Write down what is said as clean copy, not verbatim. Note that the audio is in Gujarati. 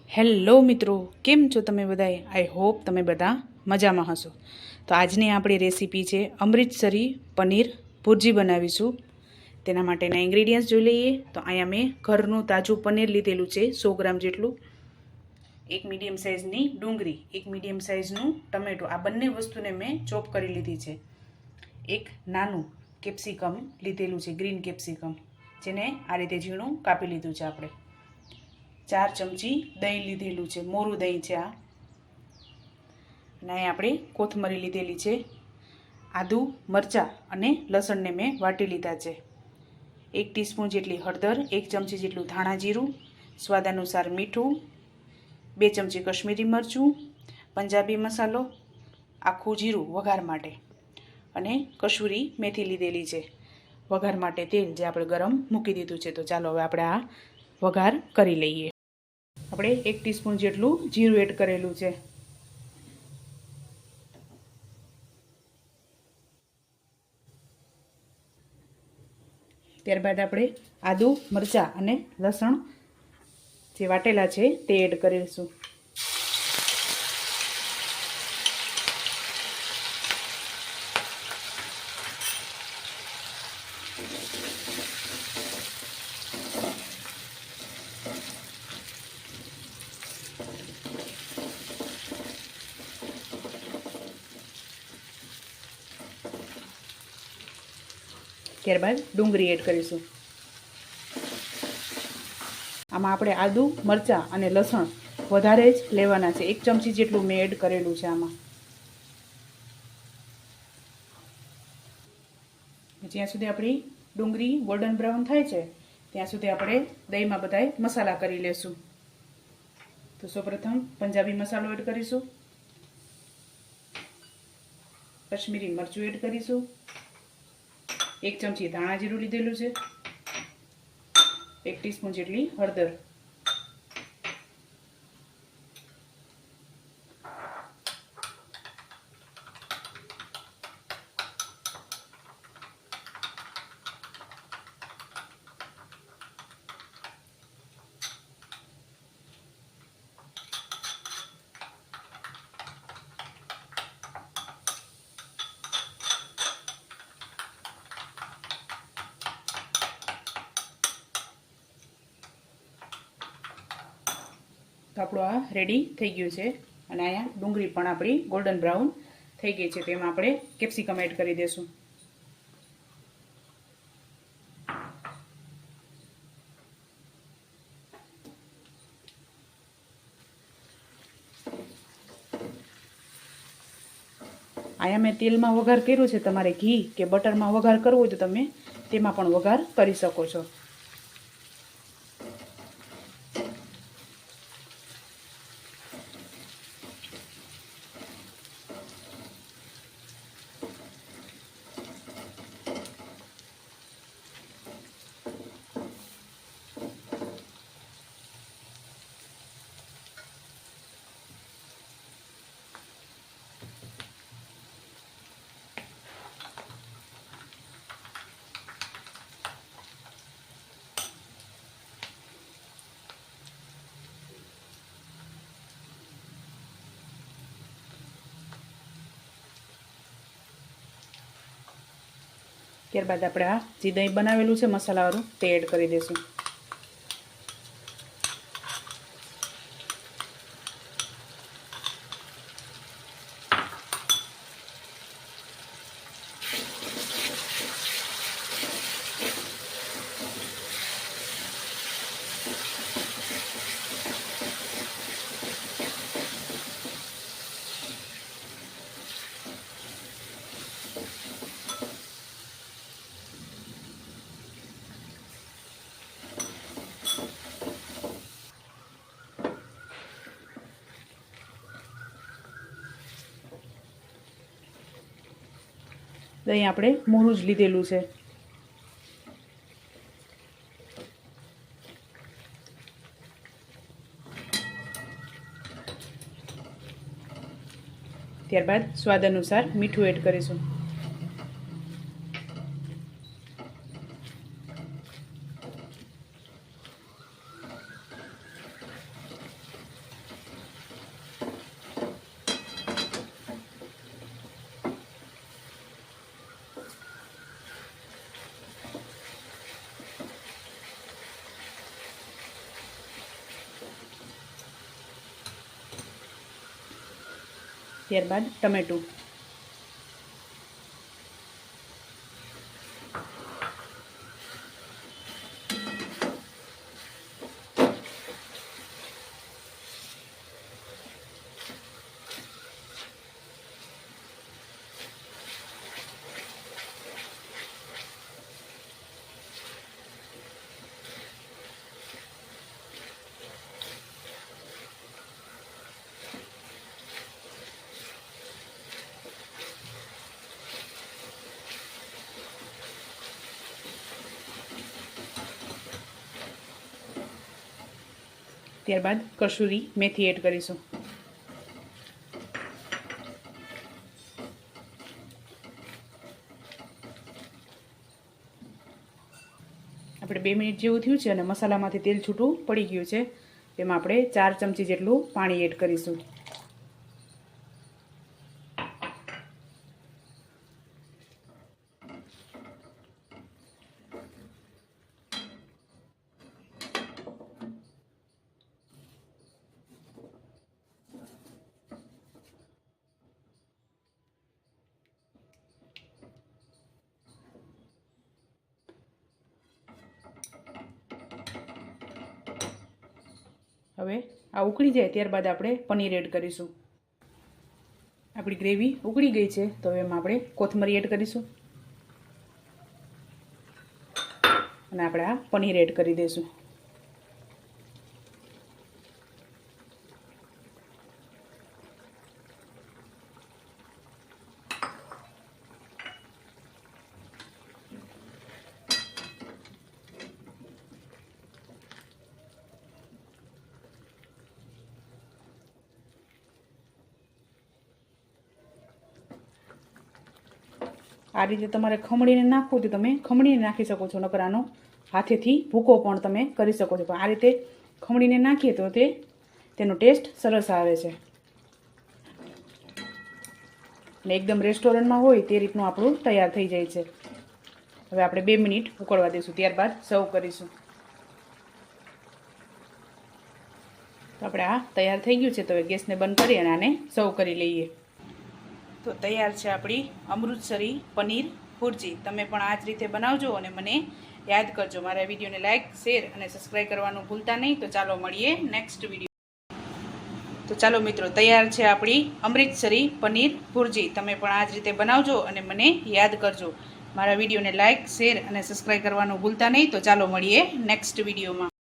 હેલો મિત્રો, કેમ છો તમે બધાએ? આઈ હોપ તમે બધા મજામાં હશો. તો આજની આપણી રેસીપી છે અમૃતસરી પનીર ભુરજી બનાવીશું. તેના માટેના ઇન્ગ્રીડિયન્ટ્સ જોઈ લઈએ. તો અહીંયા મેં ઘરનું તાજું પનીર લીધેલું છે 100 ગ્રામ જેટલું, એક મીડિયમ સાઇઝની ડુંગળી, એક મીડિયમ સાઇઝનું ટમેટું, આ બંને વસ્તુને મેં ચોપ કરી લીધી છે. એક નાનું કેપ્સિકમ લીધેલું છે, ગ્રીન કેપ્સિકમ, જેને આ રીતે ઝીણું કાપી લીધું છે આપણે. 4 ચમચી દહીં લીધેલું છે, મોરું દહીં છે આ. અને અહીં આપણે કોથમરી લીધેલી છે. આદુ, મરચાં અને લસણને મેં વાટી લીધા છે. 1 ટીસ્પૂન જેટલી હળદર, 1 ચમચી જેટલું ધાણા જીરું, સ્વાદ અનુસાર મીઠું, 2 ચમચી કશ્મીરી મરચું, પંજાબી મસાલો, આખું જીરું વઘાર માટે, અને કસૂરી મેથી લીધેલી છે વઘાર માટે. તેલ જે આપણે ગરમ મૂકી દીધું છે. તો ચાલો હવે આપણે આ વઘાર કરી લઈએ. આપણે 1 ટીસ્પૂન જેટલું જીરું એડ કરેલું છે. ત્યારબાદ આપણે આદુ, મરચાં અને લસણ જે વાટેલા છે તે એડ કરીશું. ત્યારબાદ ડુંગળી એડ કરીશું. આમાં આપણે આદુ, મરચાં અને લસણ વધારે જ લેવાના છે. 1 ચમચી જેટલું મેં એડ કરેલું છે આમાં. જ્યાં સુધી આપણી ડુંગળી ગોલ્ડન બ્રાઉન થાય છે ત્યાં સુધી આપણે દહીંમાં બધાય મસાલા કરી લેશું. તો સૌપ્રથમ પંજાબી મસાલો એડ કરીશું, કશ્મીરી મરચું એડ કરીશું, 1 ચમચી ધાણા જીરું લીધેલું છે, 1 ટીસ્પૂન જેટલી હળદર, તો આપણું આ રેડી થઈ ગયું છે. અને અહીંયા ડુંગળી પણ આપણી ગોલ્ડન બ્રાઉન થઈ ગઈ છે. તેમાં આપણે કેપ્સિકમ એડ કરી દઈશું. અહીંયા મેં તેલમાં વઘાર કર્યો છે. તમારે ઘી કે બટરમાં વઘાર કરવો હોય તો તમે તેમાં પણ વઘાર કરી શકો છો. ત્યારબાદ આપણે આ જે દહીં બનાવેલું છે મસાલાવાળું તે એડ કરી દઈશું. દહીં આપણે મોરું જ લીધેલું છે. ત્યારબાદ સ્વાદ અનુસાર મીઠું એડ કરીશું. ત્યારબાદ ટમેટું, ત્યારબાદ કસૂરી મેથી એડ કરીશું. આપણે 2 મિનિટ જેવું થયું છે અને મસાલામાંથી તેલ છૂટું પડી ગયું છે. તેમાં આપણે 4 ચમચી જેટલું પાણી એડ કરીશું. હવે આ ઉકળી જાય ત્યારબાદ આપણે પનીર એડ કરીશું. આપણી ગ્રેવી ઉકળી ગઈ છે તો હવે એમાં આપણે કોથમરી એડ કરીશું અને આપણે આ પનીર એડ કરી દઈશું. આ રીતે તમારે ખમણીને નાખવું તો તમે ખમણીને નાખી શકો છો, નકર આનો હાથેથી ભૂકો પણ તમે કરી શકો છો. પણ આ રીતે ખમણીને નાખીએ તો તેનો ટેસ્ટ સરસ આવે છે અને એકદમ રેસ્ટોરન્ટમાં હોય તે રીતનું આપણું તૈયાર થઈ જાય છે. હવે આપણે 2 મિનિટ ઉકળવા દઈશું, ત્યારબાદ સર્વ કરીશું. તો આપણે આ તૈયાર થઈ ગયું છે તો હવે ગેસને બંધ કરી અને આને સર્વ કરી લઈએ. તો તૈયાર છે આપણી અમૃતસરી પનીર ભુરજી. તમે પણ આ જ રીતે બનાવજો અને મને યાદ કરજો. મારા વિડીયોને લાઇક, શેર અને સબસ્ક્રાઈબ કરવાનું ભૂલતા નહીં. તો ચાલો મળીએ નેક્સ્ટ વિડીયો. તો ચાલો મિત્રો, તૈયાર છે આપણી અમૃતસરી પનીર ભુરજી. તમે પણ આ જ રીતે બનાવજો અને મને યાદ કરજો. મારા વિડીયોને લાઇક, શેર અને સબસ્ક્રાઈબ કરવાનું ભૂલતા નહીં. તો ચાલો મળીએ નેક્સ્ટ વિડીયોમાં.